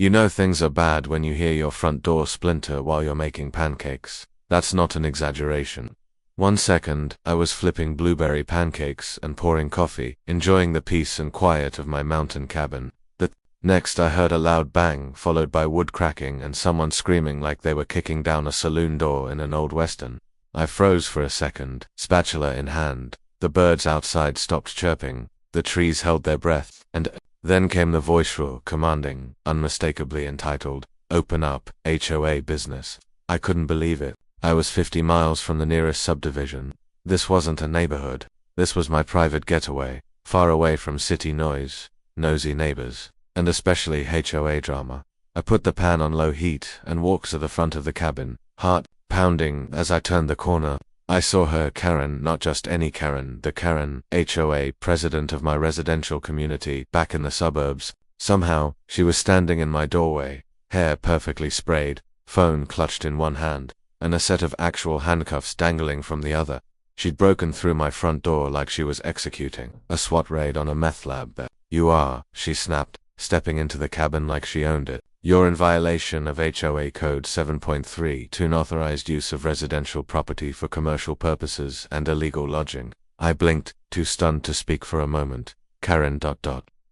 You know things are bad when you hear your front door splinter while you're making pancakes. That's not an exaggeration. 1 second, I was flipping blueberry pancakes and pouring coffee, enjoying the peace and quiet of my mountain cabin. The next I heard a loud bang, followed by wood cracking and someone screaming like they were kicking down a saloon door in an old western. I froze for a second, spatula in hand. The birds outside stopped chirping, the trees held their breath, and then came the voice roar, commanding, unmistakably entitled, "Open up, HOA business." I couldn't believe it. I was 50 miles from the nearest subdivision. This wasn't a neighborhood. This was my private getaway, far away from city noise, nosy neighbors, and especially HOA drama. I put the pan on low heat and walked to the front of the cabin, heart pounding as I turned the corner. I saw her, Karen, not just any Karen, the Karen, HOA president of my residential community back in the suburbs. Somehow, she was standing in my doorway, hair perfectly sprayed, phone clutched in one hand, and a set of actual handcuffs dangling from the other. She'd broken through my front door like she was executing a SWAT raid on a meth lab. "You are," she snapped, stepping into the cabin like she owned it. "You're in violation of HOA Code 7.3 to unauthorized use of residential property for commercial purposes and illegal lodging." I blinked, too stunned to speak for a moment. Karen ...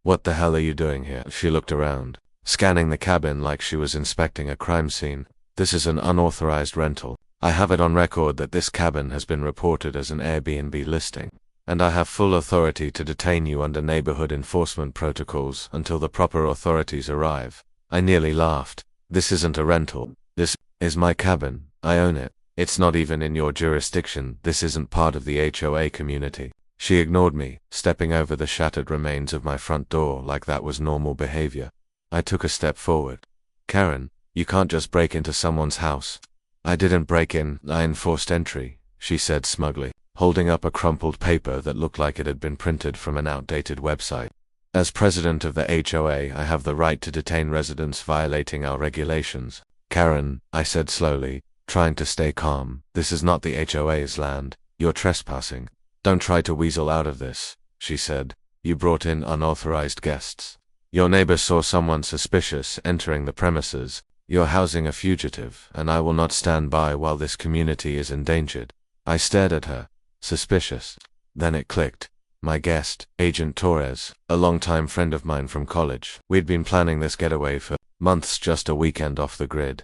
"What the hell are you doing here?" She looked around, scanning the cabin like she was inspecting a crime scene. "This is an unauthorized rental. I have it on record that this cabin has been reported as an Airbnb listing, and I have full authority to detain you under neighborhood enforcement protocols until the proper authorities arrive." I nearly laughed. "This isn't a rental. This is my cabin. I own it. It's not even in your jurisdiction. This isn't part of the HOA community." She ignored me, stepping over the shattered remains of my front door like that was normal behavior. I took a step forward. "Karen, you can't just break into someone's house." "I didn't break in, I enforced entry," she said smugly, holding up a crumpled paper that looked like it had been printed from an outdated website. "As president of the HOA, I have the right to detain residents violating our regulations." "Karen," I said slowly, trying to stay calm, "this is not the HOA's land. You're trespassing." "Don't try to weasel out of this," she said. "You brought in unauthorized guests. Your neighbor saw someone suspicious entering the premises. You're housing a fugitive, and I will not stand by while this community is endangered." I stared at her. Suspicious. Then it clicked. My guest, Agent Torres, a longtime friend of mine from college. We'd been planning this getaway for months, just a weekend off the grid.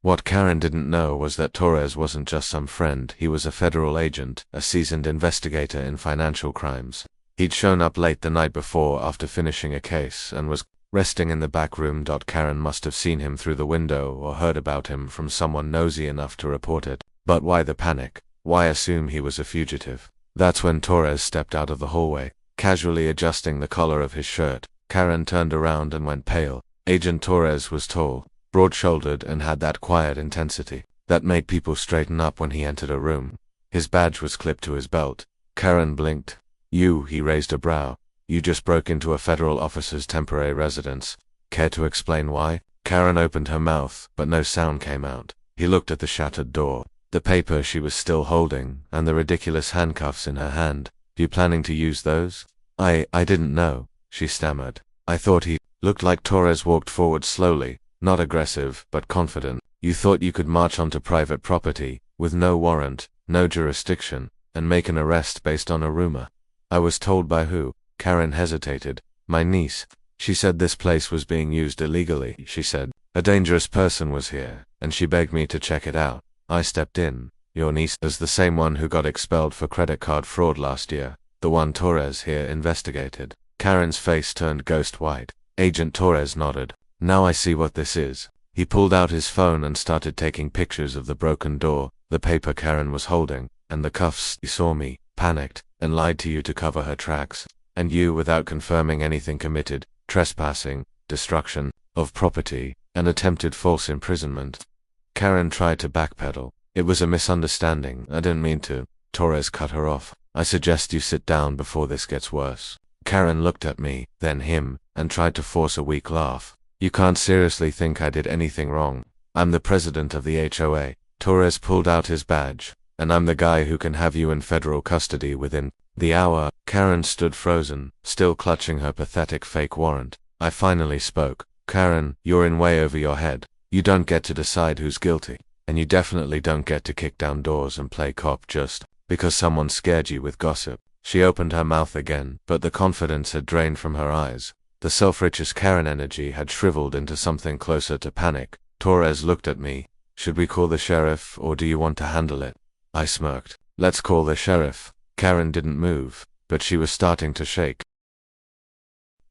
What Karen didn't know was that Torres wasn't just some friend. He was a federal agent, a seasoned investigator in financial crimes. He'd shown up late the night before after finishing a case and was resting in the back room. Karen must have seen him through the window or heard about him from someone nosy enough to report it. But why the panic? Why assume he was a fugitive? That's when Torres stepped out of the hallway, casually adjusting the collar of his shirt. Karen turned around and went pale. Agent Torres was tall, broad-shouldered, and had that quiet intensity that made people straighten up when he entered a room. His badge was clipped to his belt. Karen blinked. "You," he raised a brow. "You just broke into a federal officer's temporary residence. Care to explain why?" Karen opened her mouth, but no sound came out. He looked at the shattered door, the paper she was still holding, and the ridiculous handcuffs in her hand. "You planning to use those?" I didn't know," she stammered. "I thought he..." Looked like Torres walked forward slowly, not aggressive, but confident. "You thought you could march onto private property, with no warrant, no jurisdiction, and make an arrest based on a rumor." "I was told by who?" Karen hesitated. "My niece. She said this place was being used illegally," she said. "A dangerous person was here, and she begged me to check it out." I stepped in. "Your niece is the same one who got expelled for credit card fraud last year, the one Torres here investigated." Karen's face turned ghost white. Agent Torres nodded. "Now I see what this is." He pulled out his phone and started taking pictures of the broken door, the paper Karen was holding, and the cuffs. "He saw me, panicked, and lied to you to cover her tracks. And you, without confirming anything, committed trespassing, destruction of property, and attempted false imprisonment." Karen tried to backpedal. "It was a misunderstanding. I didn't mean to." Torres cut her off. "I suggest you sit down before this gets worse." Karen looked at me, then him, and tried to force a weak laugh. "You can't seriously think I did anything wrong. I'm the president of the HOA." Torres pulled out his badge. "And I'm the guy who can have you in federal custody within the hour." Karen stood frozen, still clutching her pathetic fake warrant. I finally spoke. Karen, you're in way over your head. You don't get to decide who's guilty. And you definitely don't get to kick down doors and play cop just because someone scared you with gossip. She opened her mouth again, but the confidence had drained from her eyes. The self-righteous Karen energy had shriveled into something closer to panic. Torres looked at me. Should we call the sheriff, or do you want to handle it? I smirked. Let's call the sheriff. Karen didn't move, but she was starting to shake.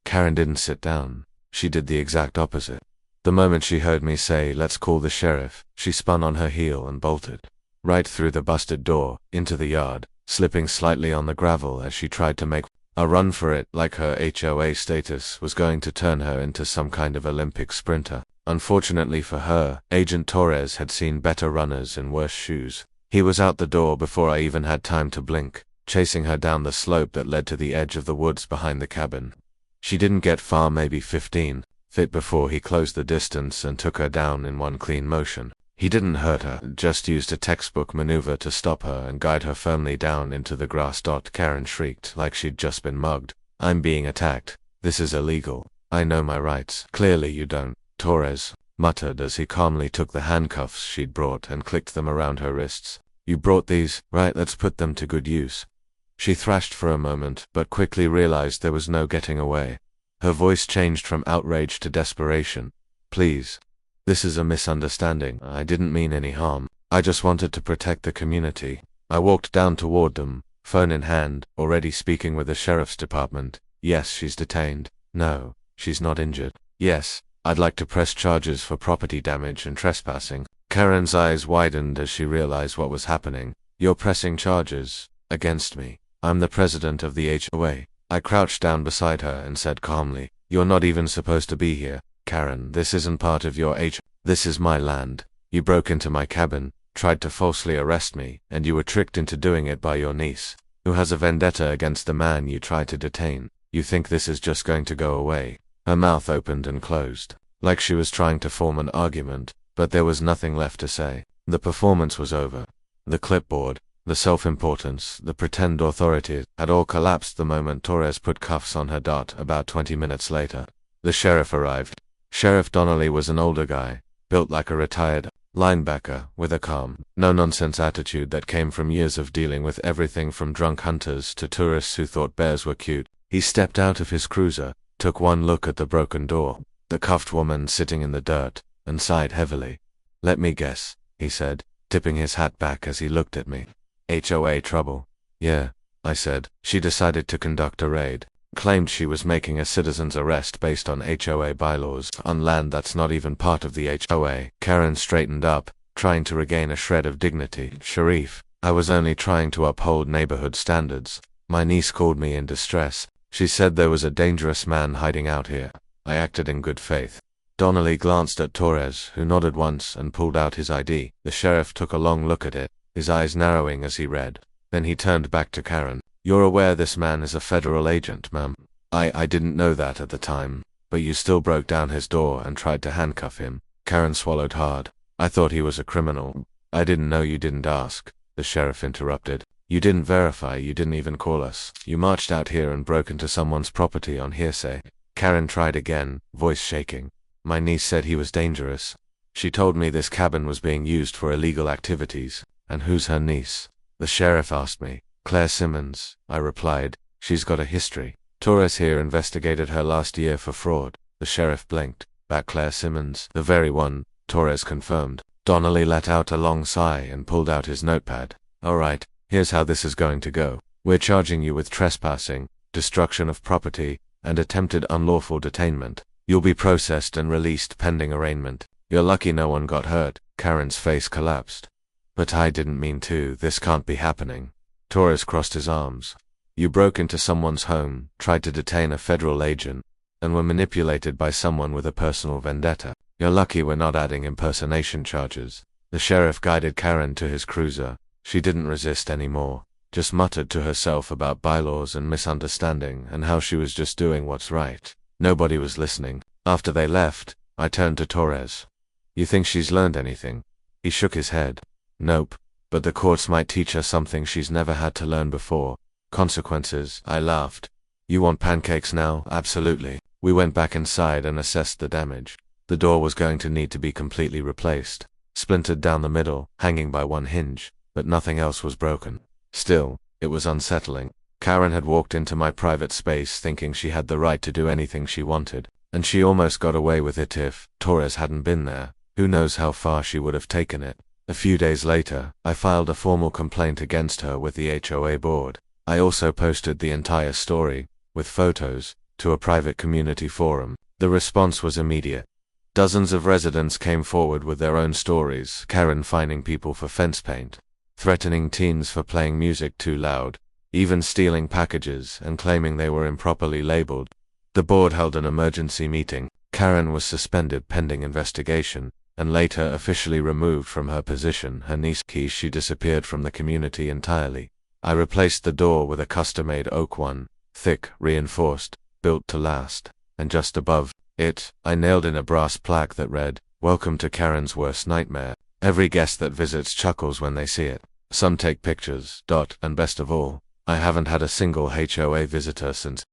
Karen didn't sit down. She did the exact opposite. The moment she heard me say, let's call the sheriff, she spun on her heel and bolted. Right through the busted door, into the yard, slipping slightly on the gravel as she tried to make a run for it, like her HOA status was going to turn her into some kind of Olympic sprinter. Unfortunately for her, Agent Torres had seen better runners in worse shoes. He was out the door before I even had time to blink, chasing her down the slope that led to the edge of the woods behind the cabin. She didn't get far, maybe 15 feet before he closed the distance and took her down in one clean motion. He didn't hurt her, just used a textbook maneuver to stop her and guide her firmly down into the grass. Karen shrieked like she'd just been mugged. I'm being attacked. This is illegal. I know my rights. Clearly you don't. Torres muttered as he calmly took the handcuffs she'd brought and clicked them around her wrists. You brought these, right? Let's put them to good use. She thrashed for a moment, but quickly realized there was no getting away. Her voice changed from outrage to desperation. Please. This is a misunderstanding. I didn't mean any harm. I just wanted to protect the community. I walked down toward them, phone in hand, already speaking with the sheriff's department. Yes, she's detained. No, she's not injured. Yes, I'd like to press charges for property damage and trespassing. Karen's eyes widened as she realized what was happening. You're pressing charges against me. I'm the president of the HOA. I crouched down beside her and said calmly, you're not even supposed to be here. Karen, this isn't part of your This is my land. You broke into my cabin, tried to falsely arrest me, and you were tricked into doing it by your niece, who has a vendetta against the man you tried to detain. You think this is just going to go away? Her mouth opened and closed, like she was trying to form an argument, but there was nothing left to say. The performance was over. The clipboard, the self-importance, the pretend authority had all collapsed the moment Torres put cuffs on her. About 20 minutes later, the sheriff arrived. Sheriff Donnelly was an older guy, built like a retired linebacker, with a calm, no-nonsense attitude that came from years of dealing with everything from drunk hunters to tourists who thought bears were cute. He stepped out of his cruiser, took one look at the broken door, the cuffed woman sitting in the dirt, and sighed heavily. Let me guess, he said, tipping his hat back as he looked at me. HOA trouble? Yeah, I said. She decided to conduct a raid. Claimed she was making a citizen's arrest based on HOA bylaws on land that's not even part of the HOA. Karen straightened up, trying to regain a shred of dignity. Sharif, I was only trying to uphold neighborhood standards. My niece called me in distress. She said there was a dangerous man hiding out here. I acted in good faith. Donnelly glanced at Torres, who nodded once and pulled out his ID. The sheriff took a long look at it, his eyes narrowing as he read. Then he turned back to Karen. You're aware this man is a federal agent, ma'am? I didn't know that at the time, but you still broke down his door and tried to handcuff him. Karen swallowed hard. I thought he was a criminal. I didn't know. You didn't ask, the sheriff interrupted. You didn't verify, you didn't even call us. You marched out here and broke into someone's property on hearsay. Karen tried again, voice shaking. My niece said he was dangerous. She told me this cabin was being used for illegal activities. And who's her niece? The sheriff asked me. Claire Simmons, I replied. She's got a history. Torres here investigated her last year for fraud. The sheriff blinked. That Claire Simmons? The very one, Torres confirmed. Donnelly let out a long sigh and pulled out his notepad. All right, here's how this is going to go. We're charging you with trespassing, destruction of property, and attempted unlawful detainment. You'll be processed and released pending arraignment. You're lucky no one got hurt. Karen's face collapsed. But I didn't mean to. This can't be happening. Torres crossed his arms. You broke into someone's home, tried to detain a federal agent, and were manipulated by someone with a personal vendetta. You're lucky we're not adding impersonation charges. The sheriff guided Karen to his cruiser. She didn't resist anymore, just muttered to herself about bylaws and misunderstanding and how she was just doing what's right. Nobody was listening. After they left, I turned to Torres. You think she's learned anything? He shook his head. Nope. But the courts might teach her something she's never had to learn before. Consequences. I laughed. You want pancakes now? Absolutely. We went back inside and assessed the damage. The door was going to need to be completely replaced, splintered down the middle, hanging by one hinge, but nothing else was broken. Still, it was unsettling. Karen had walked into my private space thinking she had the right to do anything she wanted, and she almost got away with it if Torres hadn't been there. Who knows how far she would have taken it. A few days later, I filed a formal complaint against her with the HOA board. I also posted the entire story, with photos, to a private community forum. The response was immediate. Dozens of residents came forward with their own stories, Karen fining people for fence paint, threatening teens for playing music too loud, even stealing packages and claiming they were improperly labeled. The board held an emergency meeting. Karen was suspended pending investigation, and later officially removed from her position. Her niece, she disappeared from the community entirely. I replaced the door with a custom-made oak one, thick, reinforced, built to last, and just above it, I nailed in a brass plaque that read, "Welcome to Karen's worst nightmare. Every guest that visits chuckles when they see it. Some take pictures, and best of all, I haven't had a single HOA visitor since."